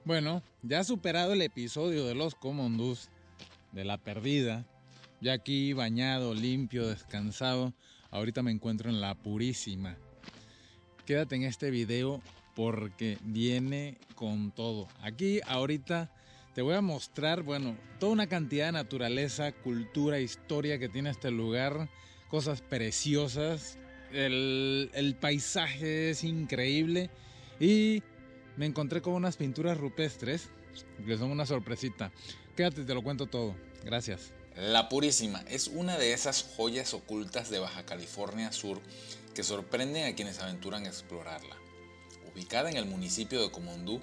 Bueno, ya superado el episodio de los Comondús, de la perdida, ya aquí bañado, limpio, descansado, ahorita me encuentro en La Purísima. Quédate en este video porque viene con todo. Aquí ahorita te voy a mostrar, bueno, toda una cantidad de naturaleza, cultura, historia que tiene este lugar, cosas preciosas, el paisaje es increíble y me encontré con unas pinturas rupestres que son una sorpresita. Quédate, te lo cuento todo. Gracias. La Purísima es una de esas joyas ocultas de Baja California Sur que sorprenden a quienes aventuran a explorarla. Ubicada en el municipio de Comondú,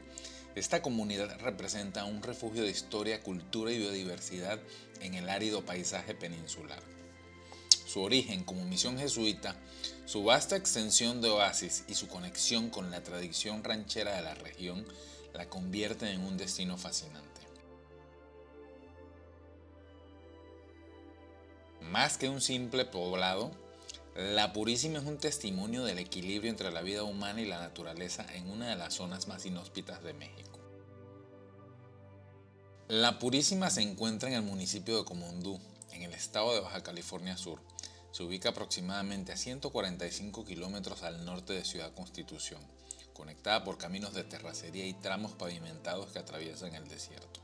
esta comunidad representa un refugio de historia, cultura y biodiversidad en el árido paisaje peninsular. Su origen como misión jesuita, su vasta extensión de oasis y su conexión con la tradición ranchera de la región la convierten en un destino fascinante. Más que un simple poblado, La Purísima es un testimonio del equilibrio entre la vida humana y la naturaleza en una de las zonas más inhóspitas de México. La Purísima se encuentra en el municipio de Comondú, en el estado de Baja California Sur. Se ubica aproximadamente a 145 kilómetros al norte de Ciudad Constitución, conectada por caminos de terracería y tramos pavimentados que atraviesan el desierto.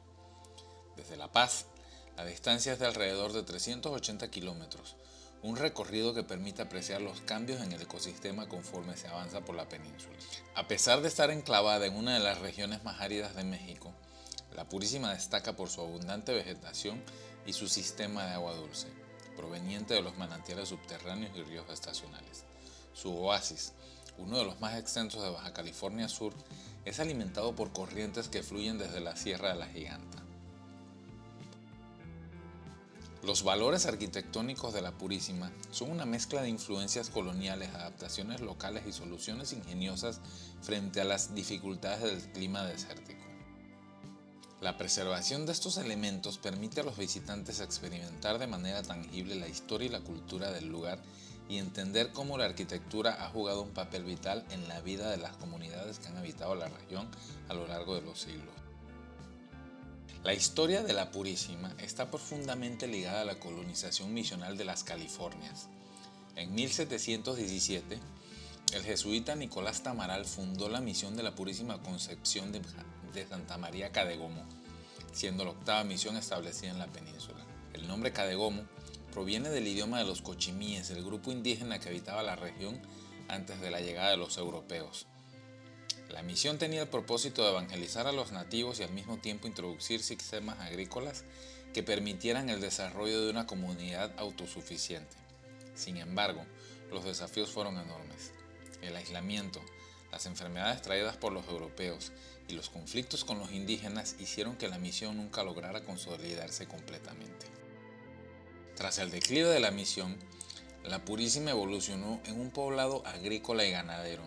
Desde La Paz, la distancia es de alrededor de 380 kilómetros, un recorrido que permite apreciar los cambios en el ecosistema conforme se avanza por la península. A pesar de estar enclavada en una de las regiones más áridas de México, La Purísima destaca por su abundante vegetación y su sistema de agua dulce, proveniente de los manantiales subterráneos y ríos estacionales. Su oasis, uno de los más extensos de Baja California Sur, es alimentado por corrientes que fluyen desde la Sierra de la Giganta. Los valores arquitectónicos de La Purísima son una mezcla de influencias coloniales, adaptaciones locales y soluciones ingeniosas frente a las dificultades del clima desértico. La preservación de estos elementos permite a los visitantes experimentar de manera tangible la historia y la cultura del lugar y entender cómo la arquitectura ha jugado un papel vital en la vida de las comunidades que han habitado la región a lo largo de los siglos. La historia de La Purísima está profundamente ligada a la colonización misional de las Californias. En 1717, el jesuita Nicolás Tamaral fundó la misión de la Purísima Concepción de Santa María Cadegomo, siendo la octava misión establecida en la península. El nombre Cadegomo proviene del idioma de los cochimíes, el grupo indígena que habitaba la región antes de la llegada de los europeos. La misión tenía el propósito de evangelizar a los nativos y al mismo tiempo introducir sistemas agrícolas que permitieran el desarrollo de una comunidad autosuficiente. Sin embargo, los desafíos fueron enormes. El aislamiento, las enfermedades traídas por los europeos y los conflictos con los indígenas hicieron que la misión nunca lograra consolidarse completamente. Tras el declive de la misión, La Purísima evolucionó en un poblado agrícola y ganadero.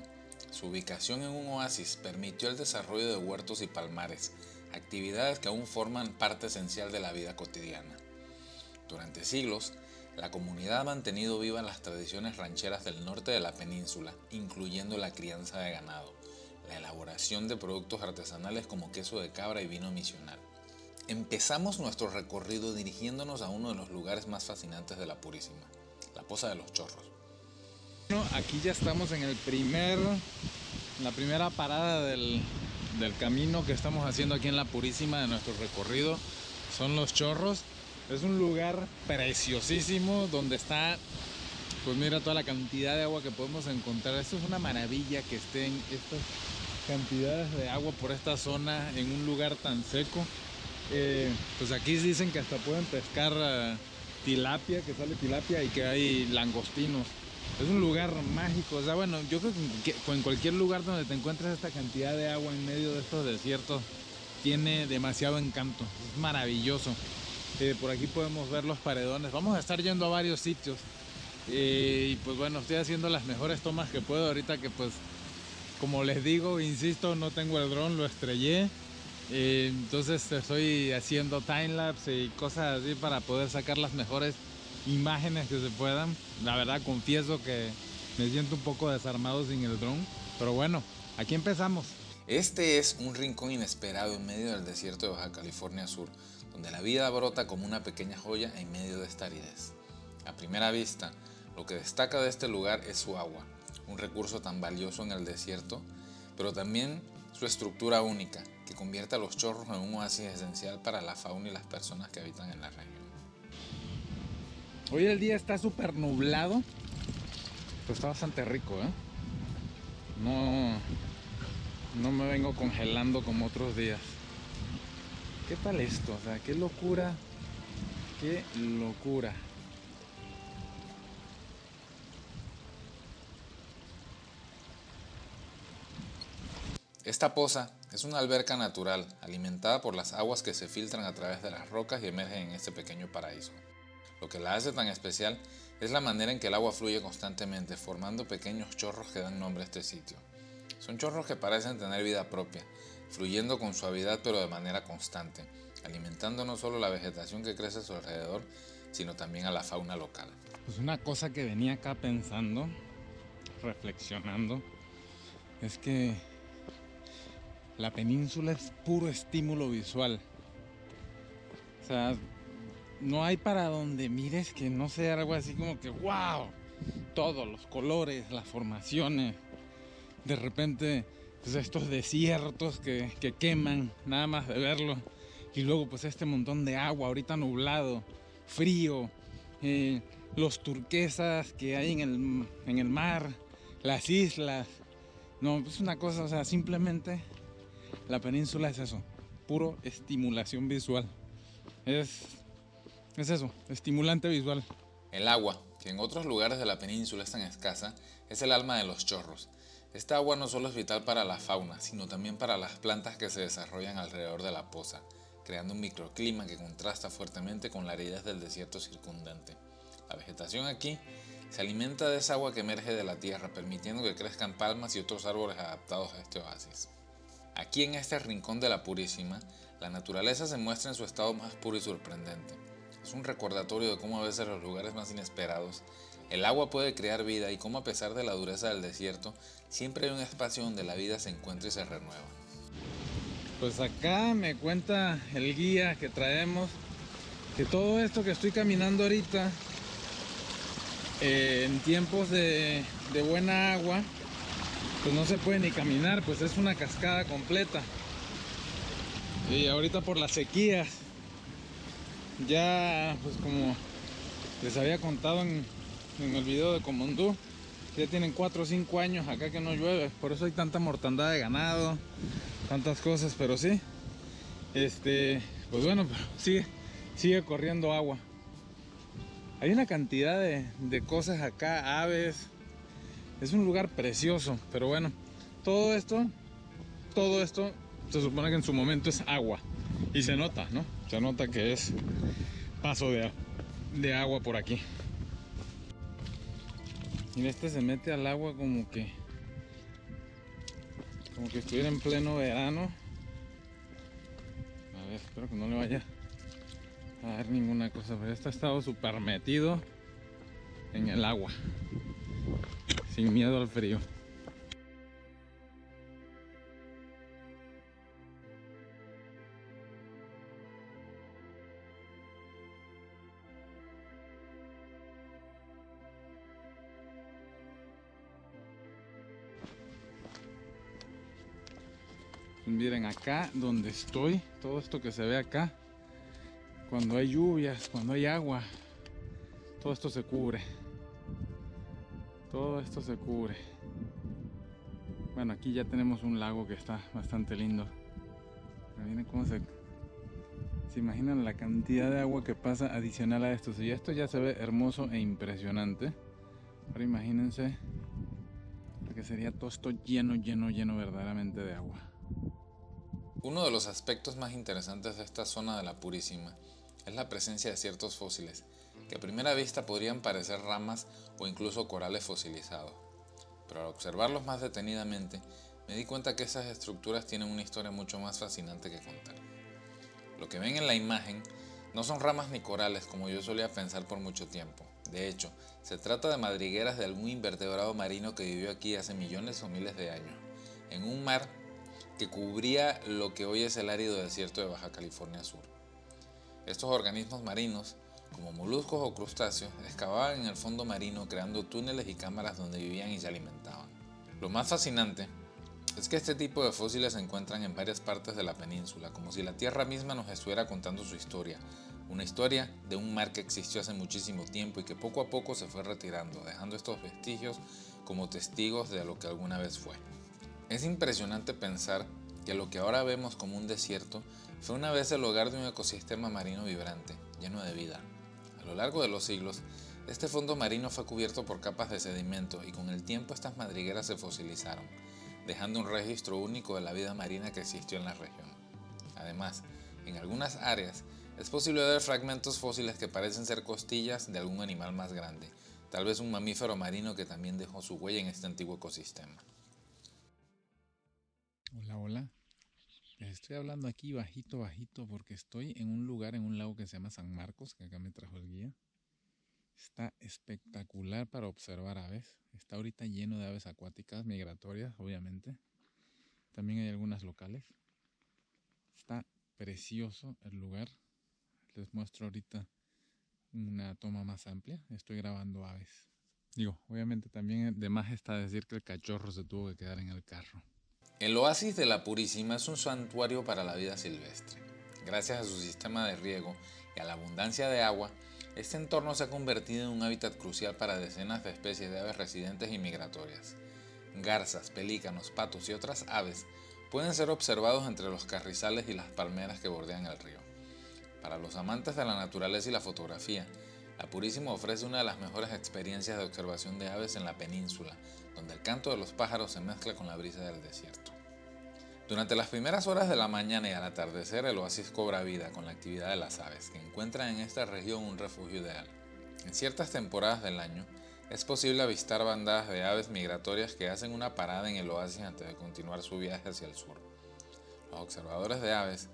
Su ubicación en un oasis permitió el desarrollo de huertos y palmares, actividades que aún forman parte esencial de la vida cotidiana. Durante siglos, la comunidad ha mantenido vivas las tradiciones rancheras del norte de la península, incluyendo la crianza de ganado, la elaboración de productos artesanales como queso de cabra y vino misional. Empezamos nuestro recorrido dirigiéndonos a uno de los lugares más fascinantes de La Purísima, la Poza de los Chorros. Bueno, aquí ya estamos en la primera parada del camino que estamos haciendo aquí en La Purísima de nuestro recorrido. Son los Chorros. Es un lugar preciosísimo donde está, pues mira toda la cantidad de agua que podemos encontrar. Esto es una maravilla que estén estas cantidades de agua por esta zona en un lugar tan seco. Pues aquí dicen que hasta pueden pescar tilapia, que sale tilapia y que hay langostinos. Es un lugar mágico, o sea, bueno, yo creo que en cualquier lugar donde te encuentres esta cantidad de agua en medio de estos desiertos tiene demasiado encanto, es maravilloso. Por aquí podemos ver los paredones, vamos a estar yendo a varios sitios y pues bueno, estoy haciendo las mejores tomas que puedo ahorita que pues, como les digo, insisto, no tengo el dron, lo estrellé. Entonces estoy haciendo timelapse y cosas así para poder sacar las mejores imágenes que se puedan. La verdad confieso que me siento un poco desarmado sin el dron, pero bueno, aquí empezamos. Este es un rincón inesperado en medio del desierto de Baja California Sur, donde la vida brota como una pequeña joya en medio de esta aridez. A primera vista, lo que destaca de este lugar es su agua, un recurso tan valioso en el desierto, pero también su estructura única, que convierte a los chorros en un oasis esencial para la fauna y las personas que habitan en la región. Hoy el día está súper nublado, pero está bastante rico, ¿eh? No me vengo congelando como otros días. ¿Qué tal esto? O sea, qué locura. Qué locura. Esta poza es una alberca natural, alimentada por las aguas que se filtran a través de las rocas y emergen en este pequeño paraíso. Lo que la hace tan especial es la manera en que el agua fluye constantemente, formando pequeños chorros que dan nombre a este sitio. Son chorros que parecen tener vida propia, fluyendo con suavidad pero de manera constante, alimentando no solo la vegetación que crece a su alrededor, sino también a la fauna local. Pues una cosa que venía acá pensando, reflexionando, es que la península es puro estímulo visual. O sea, no hay para donde mires que no sea algo así como que wow, todos los colores, las formaciones, de repente pues estos desiertos que queman nada más de verlo, y luego pues este montón de agua ahorita nublado, frío, los turquesas que hay en el mar, las islas. No, es una cosa, o sea, simplemente la península es eso, puro estimulación visual. Es eso, estimulante visual. El agua, que en otros lugares de la península es tan escasa, es el alma de los chorros. Esta agua no solo es vital para la fauna, sino también para las plantas que se desarrollan alrededor de la poza, creando un microclima que contrasta fuertemente con la aridez del desierto circundante. La vegetación aquí se alimenta de esa agua que emerge de la tierra, permitiendo que crezcan palmas y otros árboles adaptados a este oasis. Aquí en este rincón de la Purísima, la naturaleza se muestra en su estado más puro y sorprendente. Es un recordatorio de cómo a veces en los lugares más inesperados el agua puede crear vida y cómo a pesar de la dureza del desierto, siempre hay un espacio donde la vida se encuentra y se renueva. Pues acá me cuenta el guía que traemos que todo esto que estoy caminando ahorita, en tiempos de buena agua, pues no se puede ni caminar, pues es una cascada completa. Y ahorita por las sequías, ya pues como les había contado en el video de Comondú, ya tienen 4 o 5 años acá que no llueve, por eso hay tanta mortandad de ganado, tantas cosas, pero sí, pues bueno, sigue corriendo agua. Hay una cantidad de cosas acá, aves, es un lugar precioso, pero bueno, todo esto se supone que en su momento es agua, y se nota, ¿no? Se nota que es paso de agua por aquí. Mira, se mete al agua como que estuviera en pleno verano. A ver, espero que no le vaya a dar ninguna cosa, pero ha estado súper metido en el agua, sin miedo al frío. Miren acá donde estoy, todo esto que se ve acá, cuando hay lluvias, cuando hay agua, todo esto se cubre. Todo esto se cubre. Bueno, aquí ya tenemos un lago que está bastante lindo. Pero miren cómo se imaginan la cantidad de agua que pasa adicional a esto. Si esto ya se ve hermoso e impresionante, ahora imagínense lo que sería todo esto lleno verdaderamente de agua. Uno de los aspectos más interesantes de esta zona de la Purísima es la presencia de ciertos fósiles, que a primera vista podrían parecer ramas o incluso corales fosilizados. Pero al observarlos más detenidamente, me di cuenta que esas estructuras tienen una historia mucho más fascinante que contar. Lo que ven en la imagen no son ramas ni corales como yo solía pensar por mucho tiempo. De hecho, se trata de madrigueras de algún invertebrado marino que vivió aquí hace millones o miles de años, en un mar que cubría lo que hoy es el árido desierto de Baja California Sur. Estos organismos marinos, como moluscos o crustáceos, excavaban en el fondo marino creando túneles y cámaras donde vivían y se alimentaban. Lo más fascinante es que este tipo de fósiles se encuentran en varias partes de la península, como si la Tierra misma nos estuviera contando su historia, una historia de un mar que existió hace muchísimo tiempo y que poco a poco se fue retirando, dejando estos vestigios como testigos de lo que alguna vez fue. Es impresionante pensar que lo que ahora vemos como un desierto fue una vez el hogar de un ecosistema marino vibrante, lleno de vida. A lo largo de los siglos, este fondo marino fue cubierto por capas de sedimento y con el tiempo estas madrigueras se fosilizaron, dejando un registro único de la vida marina que existió en la región. Además, en algunas áreas es posible ver fragmentos fósiles que parecen ser costillas de algún animal más grande, tal vez un mamífero marino que también dejó su huella en este antiguo ecosistema. Hola, hola. Les estoy hablando aquí bajito porque estoy en un lugar, en un lago que se llama San Marcos, que acá me trajo el guía. Está espectacular para observar aves. Está ahorita lleno de aves acuáticas, migratorias, obviamente. También hay algunas locales. Está precioso el lugar. Les muestro ahorita una toma más amplia. Estoy grabando aves. Digo, obviamente también de más está decir que el cachorro se tuvo que quedar en el carro. El oasis de la Purísima es un santuario para la vida silvestre. Gracias a su sistema de riego y a la abundancia de agua, este entorno se ha convertido en un hábitat crucial para decenas de especies de aves residentes y migratorias. Garzas, pelícanos, patos y otras aves pueden ser observados entre los carrizales y las palmeras que bordean el río. Para los amantes de la naturaleza y la fotografía, la Purísima ofrece una de las mejores experiencias de observación de aves en la península, donde el canto de los pájaros se mezcla con la brisa del desierto. Durante las primeras horas de la mañana y al atardecer, el oasis cobra vida con la actividad de las aves, que encuentran en esta región un refugio ideal. En ciertas temporadas del año, es posible avistar bandadas de aves migratorias que hacen una parada en el oasis antes de continuar su viaje hacia el sur. Los observadores de aves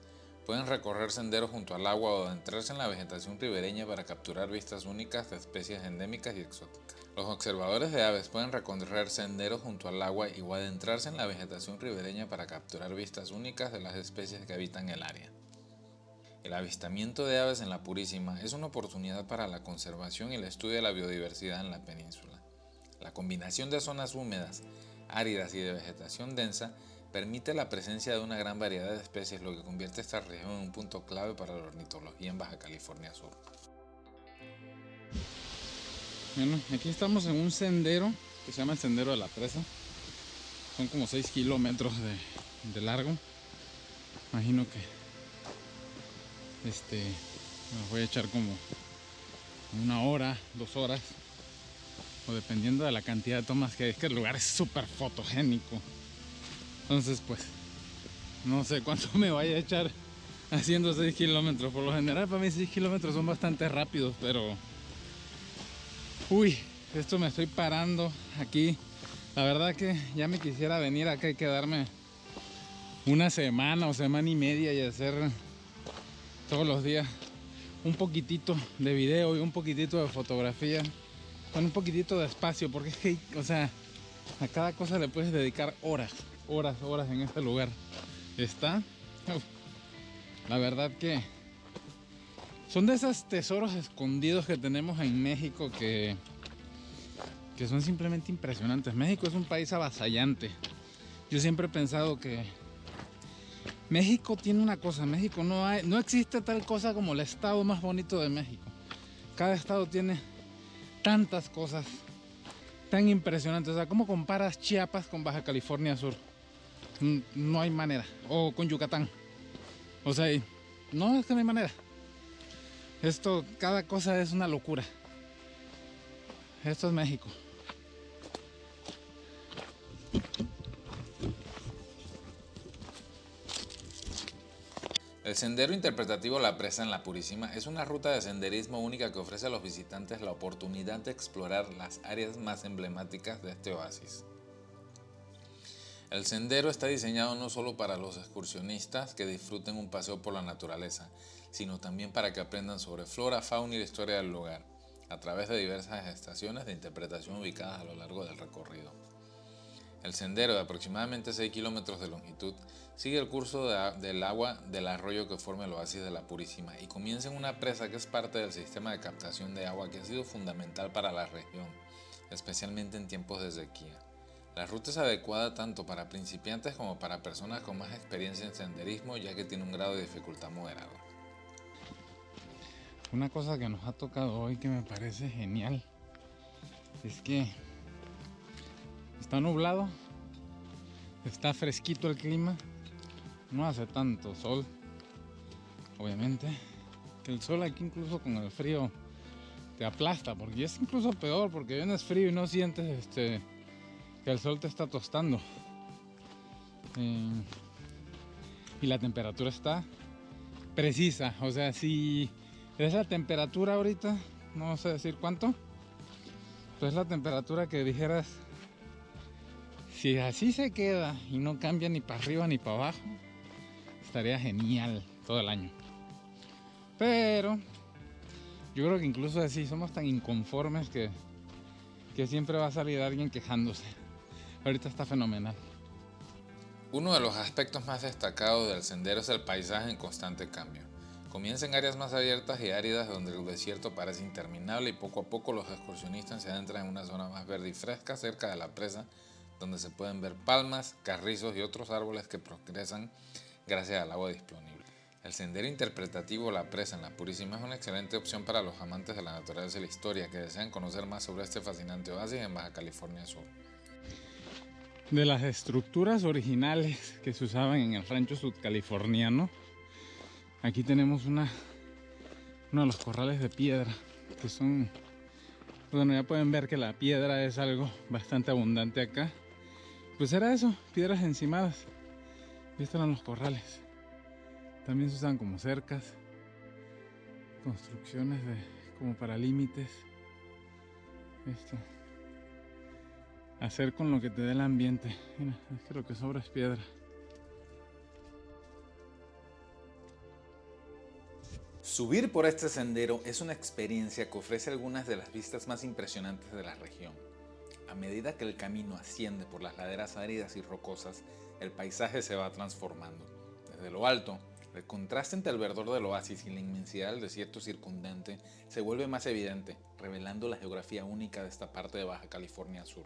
pueden recorrer senderos junto al agua o adentrarse en la vegetación ribereña para capturar vistas únicas de especies endémicas y exóticas. Los observadores de aves pueden recorrer senderos junto al agua o adentrarse en la vegetación ribereña para capturar vistas únicas de las especies que habitan el área. El avistamiento de aves en la Purísima es una oportunidad para la conservación y el estudio de la biodiversidad en la península. La combinación de zonas húmedas, áridas y de vegetación densa permite la presencia de una gran variedad de especies, lo que convierte esta región en un punto clave para la ornitología en Baja California Sur. Bueno, aquí estamos en un sendero que se llama el Sendero de la Presa. Son como 6 kilómetros de largo. Imagino que me voy a echar como 1 hora, 2 horas, o dependiendo de la cantidad de tomas que hay. Es que el lugar es súper fotogénico. Entonces, pues, no sé cuánto me vaya a echar haciendo 6 kilómetros. Por lo general, para mí 6 kilómetros son bastante rápidos, pero... Uy, esto me estoy parando aquí. La verdad que ya me quisiera venir acá y quedarme una semana o semana y media y hacer todos los días un poquitito de video y un poquitito de fotografía con un poquitito de espacio, porque es que, o sea, a cada cosa le puedes dedicar horas en este lugar. Está, la verdad que son de esos tesoros escondidos que tenemos en México que son simplemente impresionantes. México es un país avasallante. Yo siempre he pensado que México tiene una cosa. México no existe tal cosa como el estado más bonito de México. Cada estado tiene tantas cosas tan impresionantes. O sea, ¿cómo comparas Chiapas con Baja California Sur? No hay manera. O con Yucatán. O sea, no, es que no hay manera. Cada cosa es una locura. Esto es México. El sendero interpretativo La Presa en la Purísima es una ruta de senderismo única que ofrece a los visitantes la oportunidad de explorar las áreas más emblemáticas de este oasis. El sendero está diseñado no solo para los excursionistas que disfruten un paseo por la naturaleza, sino también para que aprendan sobre flora, fauna y la historia del lugar, a través de diversas estaciones de interpretación ubicadas a lo largo del recorrido. El sendero, de aproximadamente 6 kilómetros de longitud, sigue el curso del agua del arroyo que forma el oasis de la Purísima y comienza en una presa que es parte del sistema de captación de agua que ha sido fundamental para la región, especialmente en tiempos de sequía. La ruta es adecuada tanto para principiantes como para personas con más experiencia en senderismo, ya que tiene un grado de dificultad moderado. Una cosa que nos ha tocado hoy que me parece genial es que está nublado, está fresquito el clima, no hace tanto sol, obviamente, que el sol aquí incluso con el frío te aplasta, porque es incluso peor, porque vienes frío y no sientes que el sol te está tostando. Y la temperatura está precisa, o sea, si es la temperatura ahorita, no sé decir cuánto, pero es la temperatura que dijeras, si así se queda y no cambia ni para arriba ni para abajo, estaría genial todo el año. Pero yo creo que incluso así somos tan inconformes que siempre va a salir alguien quejándose. Ahorita está fenomenal. Uno de los aspectos más destacados del sendero es el paisaje en constante cambio. Comienza en áreas más abiertas y áridas donde el desierto parece interminable y poco a poco los excursionistas se adentran en una zona más verde y fresca cerca de la presa, donde se pueden ver palmas, carrizos y otros árboles que progresan gracias al agua disponible. El sendero interpretativo La Presa en la Purísima es una excelente opción para los amantes de la naturaleza y la historia que desean conocer más sobre este fascinante oasis en Baja California Sur. De las estructuras originales que se usaban en el rancho sudcaliforniano, aquí tenemos uno de los corrales de piedra, que son, bueno, ya pueden ver que la piedra es algo bastante abundante acá. Pues era eso, piedras encimadas. Y estos eran los corrales. También se usan como cercas, construcciones como para límites. Hacer con lo que te dé el ambiente. Mira, es que lo que sobra es piedra. Subir por este sendero es una experiencia que ofrece algunas de las vistas más impresionantes de la región. A medida que el camino asciende por las laderas áridas y rocosas, el paisaje se va transformando. Desde lo alto, el contraste entre el verdor del oasis y la inmensidad del desierto circundante se vuelve más evidente, revelando la geografía única de esta parte de Baja California Sur.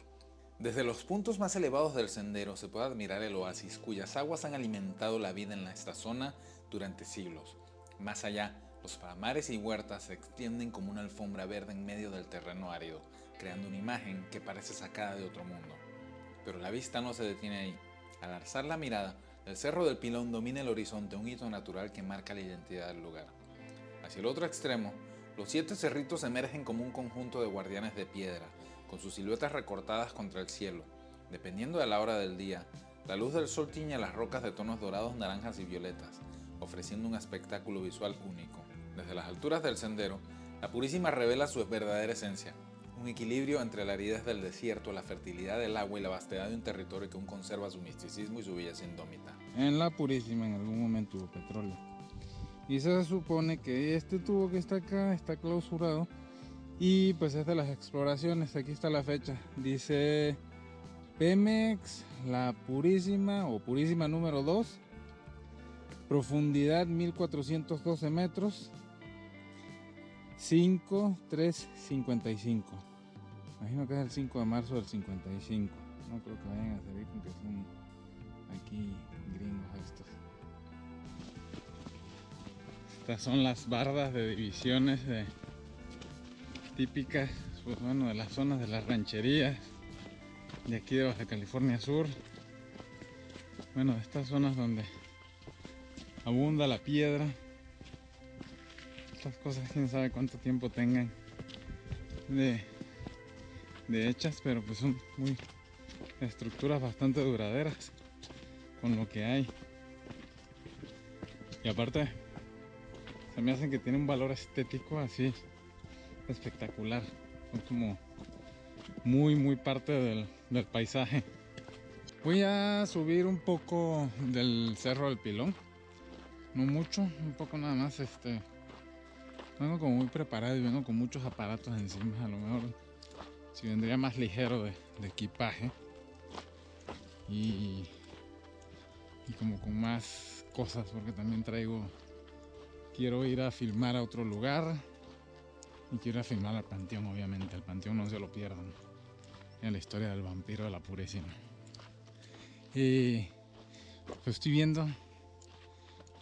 Desde los puntos más elevados del sendero se puede admirar el oasis, cuyas aguas han alimentado la vida en esta zona durante siglos. Más allá, los palmares y huertas se extienden como una alfombra verde en medio del terreno árido, creando una imagen que parece sacada de otro mundo. Pero la vista no se detiene ahí. Al alzar la mirada, el Cerro del Pilón domina el horizonte, un hito natural que marca la identidad del lugar. Hacia el otro extremo, los 7 cerritos emergen como un conjunto de guardianes de piedra, con sus siluetas recortadas contra el cielo. Dependiendo de la hora del día, la luz del sol tiñe las rocas de tonos dorados, naranjas y violetas, ofreciendo un espectáculo visual único. Desde las alturas del sendero, la Purísima revela su verdadera esencia, un equilibrio entre la aridez del desierto, la fertilidad del agua y la vastedad de un territorio que aún conserva su misticismo y su belleza indómita. En la Purísima en algún momento hubo petróleo. Y se supone que este tubo que está acá está clausurado. Y pues es de las exploraciones, aquí está la fecha. Dice Pemex, La Purísima o Purísima número 2. Profundidad 1412 metros. 5-3-55. Imagino que es el 5 de marzo del 55. No creo que vayan a salir con que son aquí gringos estos. Estas son las bardas de divisiones típicas, pues bueno, de las zonas de las rancherías de aquí de Baja California Sur. Bueno, de estas zonas donde abunda la piedra. Estas cosas quién sabe cuánto tiempo tengan de hechas, pero pues son muy estructuras bastante duraderas con lo que hay. Y aparte se me hacen que tienen un valor estético así espectacular. Son como muy parte del paisaje. Voy a subir un poco del Cerro del Pilón, no mucho, un poco nada más. Vengo como muy preparado y vengo con muchos aparatos encima. A lo mejor si vendría más ligero de equipaje. y como con más cosas, porque también quiero ir a filmar a otro lugar y quiero ir a filmar al Panteón, obviamente. El Panteón no se lo pierdan, en la historia del vampiro de la Purísima. Y pues estoy viendo,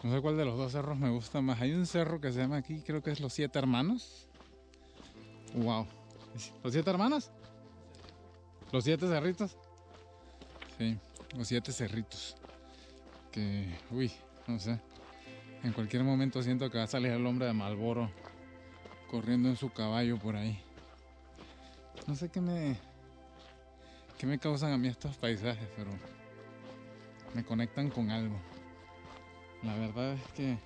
no sé cuál de los dos cerros me gusta más. Hay un cerro que se llama aquí, creo que es Los Siete Hermanos. Wow, ¿Los Siete Hermanos? ¿Los Siete Cerritos? Sí, Los Siete Cerritos. Que, no sé, en cualquier momento siento que va a salir el hombre de Marlboro corriendo en su caballo por ahí. No sé qué me causan a mí estos paisajes, pero me conectan con algo. La verdad es que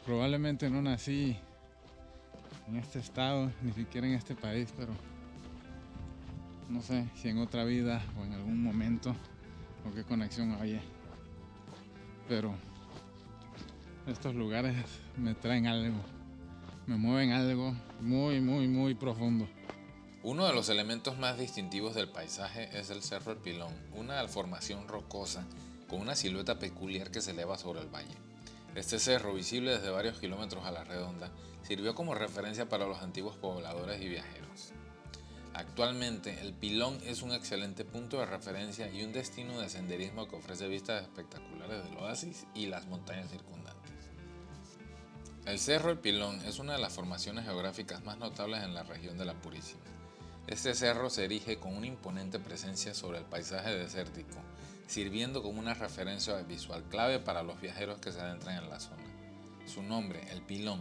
probablemente no nací en este estado, ni siquiera en este país, pero no sé si en otra vida o en algún momento o qué conexión había. Pero estos lugares me traen algo, me mueven algo muy, muy, muy profundo. Uno de los elementos más distintivos del paisaje es el Cerro El Pilón, una formación rocosa con una silueta peculiar que se eleva sobre el valle. Este cerro, visible desde varios kilómetros a la redonda, sirvió como referencia para los antiguos pobladores y viajeros. Actualmente, El Pilón es un excelente punto de referencia y un destino de senderismo que ofrece vistas espectaculares del oasis y las montañas circundantes. El Cerro El Pilón es una de las formaciones geográficas más notables en la región de la Purísima. Este cerro se erige con una imponente presencia sobre el paisaje desértico, sirviendo como una referencia visual clave para los viajeros que se adentran en la zona. Su nombre, El Pilón,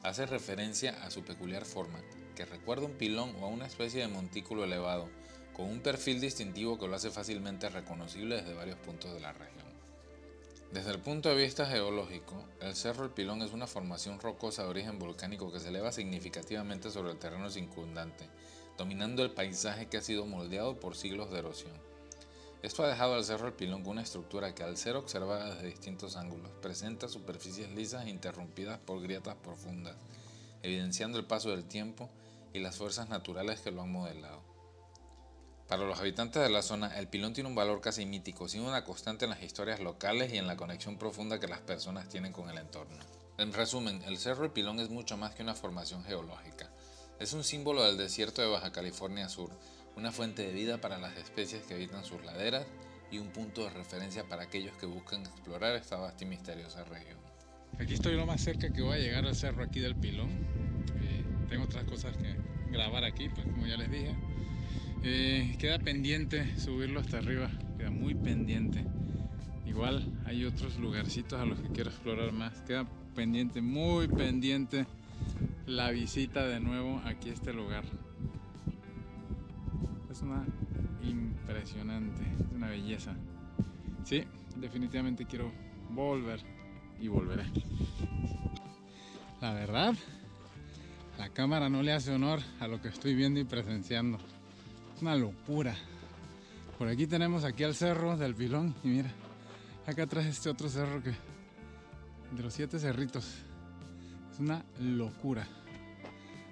hace referencia a su peculiar forma, que recuerda un pilón o a una especie de montículo elevado, con un perfil distintivo que lo hace fácilmente reconocible desde varios puntos de la región. Desde el punto de vista geológico, el Cerro El Pilón es una formación rocosa de origen volcánico que se eleva significativamente sobre el terreno circundante, dominando el paisaje que ha sido moldeado por siglos de erosión. Esto ha dejado al Cerro El Pilón con una estructura que, al ser observada desde distintos ángulos, presenta superficies lisas e interrumpidas por grietas profundas, evidenciando el paso del tiempo y las fuerzas naturales que lo han modelado. Para los habitantes de la zona, el Pilón tiene un valor casi mítico, siendo una constante en las historias locales y en la conexión profunda que las personas tienen con el entorno. En resumen, el Cerro El Pilón es mucho más que una formación geológica. Es un símbolo del desierto de Baja California Sur, una fuente de vida para las especies que habitan sus laderas y un punto de referencia para aquellos que buscan explorar esta vasta y misteriosa región. Aquí estoy lo más cerca que voy a llegar al cerro aquí del Pilón. Tengo otras cosas que grabar aquí, pues como ya les dije. Queda pendiente subirlo hasta arriba, queda muy pendiente. Igual hay otros lugarcitos a los que quiero explorar más. Queda pendiente, muy pendiente, la visita de nuevo aquí a este lugar. Es una impresionante, es una belleza. Sí, definitivamente quiero volver y volveré. La verdad, la cámara no le hace honor a lo que estoy viendo y presenciando. Es una locura. Por aquí tenemos aquí al Cerro del Pilón y mira, acá atrás este otro cerro de los 7 cerritos. Es una locura.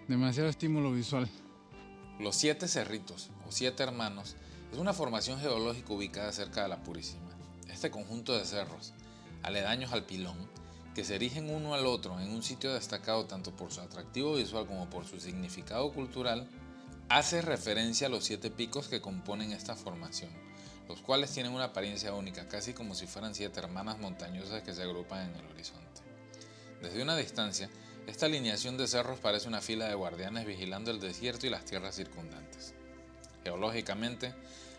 Demasiado estímulo visual. Los Siete Cerritos, o Siete Hermanos, es una formación geológica ubicada cerca de la Purísima. Este conjunto de cerros, aledaños al Pilón, que se erigen uno al otro en un sitio destacado tanto por su atractivo visual como por su significado cultural, hace referencia a los 7 picos que componen esta formación, los cuales tienen una apariencia única, casi como si fueran 7 hermanas montañosas que se agrupan en el horizonte. Desde una distancia, esta alineación de cerros parece una fila de guardianes vigilando el desierto y las tierras circundantes. Geológicamente,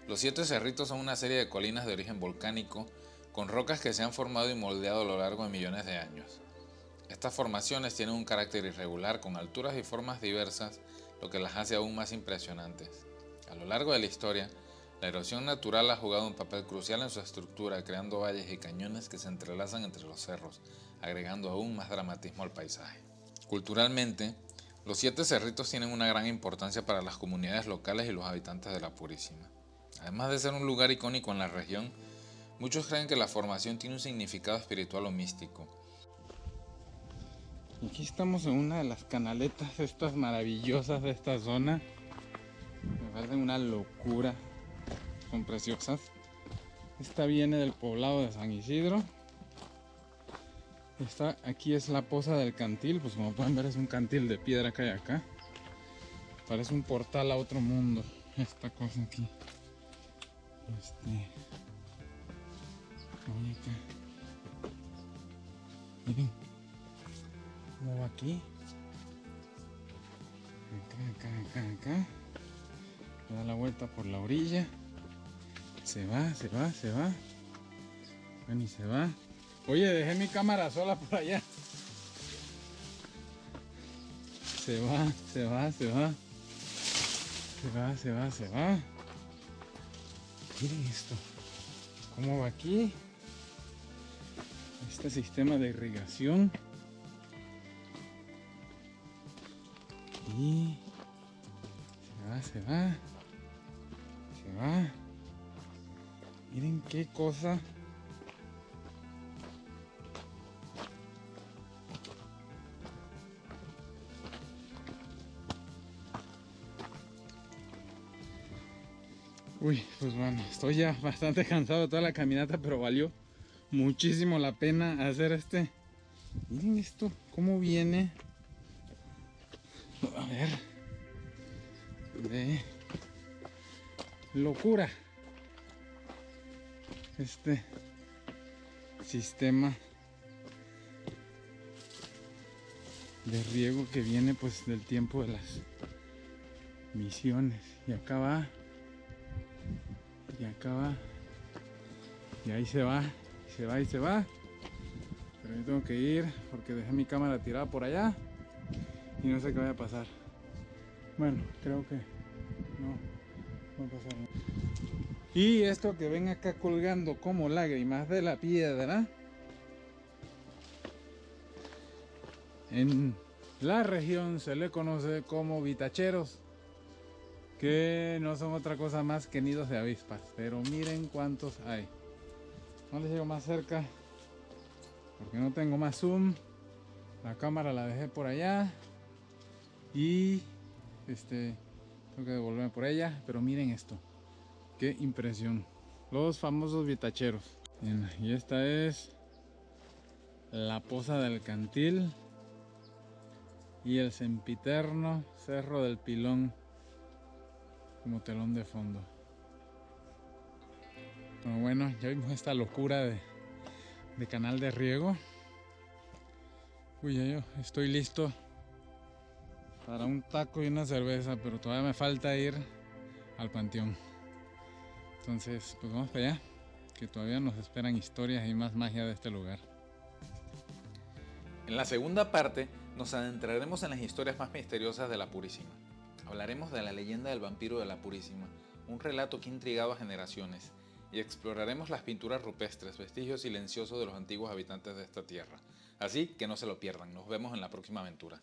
los 7 cerritos son una serie de colinas de origen volcánico con rocas que se han formado y moldeado a lo largo de millones de años. Estas formaciones tienen un carácter irregular con alturas y formas diversas, lo que las hace aún más impresionantes. A lo largo de la historia, la erosión natural ha jugado un papel crucial en su estructura, creando valles y cañones que se entrelazan entre los cerros, agregando aún más dramatismo al paisaje. Culturalmente, los 7 cerritos tienen una gran importancia para las comunidades locales y los habitantes de la Purísima. Además de ser un lugar icónico en la región, muchos creen que la formación tiene un significado espiritual o místico. Aquí estamos en una de las canaletas estas maravillosas de esta zona. Me parecen una locura. Son preciosas. Esta viene del poblado de San Isidro. Aquí es la poza del cantil, pues como pueden ver es un cantil de piedra que hay acá. Parece un portal a otro mundo, esta cosa aquí. Oye, acá. Miren cómo va aquí. Acá. Da la vuelta por la orilla. Se va. Bueno, y se va. Oye, dejé mi cámara sola por allá. Se va. Miren esto. ¿Cómo va aquí? Este sistema de irrigación. Y se va. Miren qué cosa. Uy, pues bueno, estoy ya bastante cansado de toda la caminata, pero valió muchísimo la pena hacer Miren esto, cómo viene. A ver. De locura. Este sistema de riego que viene pues del tiempo de las misiones. Y acá va. Y ahí se va. Pero yo tengo que ir porque dejé mi cámara tirada por allá. Y no sé qué vaya a pasar. Bueno, creo que no va a pasar nada. Y esto que ven acá colgando como lágrimas de la piedra, en la región se le conoce como vitacheros, que no son otra cosa más que nidos de avispas. Pero miren cuántos hay. No les llego más cerca porque no tengo más zoom. La cámara la dejé por allá y tengo que devolverme por ella. Pero miren esto, qué impresión. Los famosos vitacheros. Bien, y esta es la poza del cantil y el sempiterno Cerro del Pilón como telón de fondo. Pero bueno, ya vimos esta locura de canal de riego. Uy, ya yo estoy listo para un taco y una cerveza, pero todavía me falta ir al panteón. Entonces, pues vamos para allá, que todavía nos esperan historias y más magia de este lugar. En la segunda parte nos adentraremos en las historias más misteriosas de la Purísima. Hablaremos de la leyenda del vampiro de la Purísima, un relato que ha intrigado a generaciones, y exploraremos las pinturas rupestres, vestigios silenciosos de los antiguos habitantes de esta tierra. Así que no se lo pierdan, nos vemos en la próxima aventura.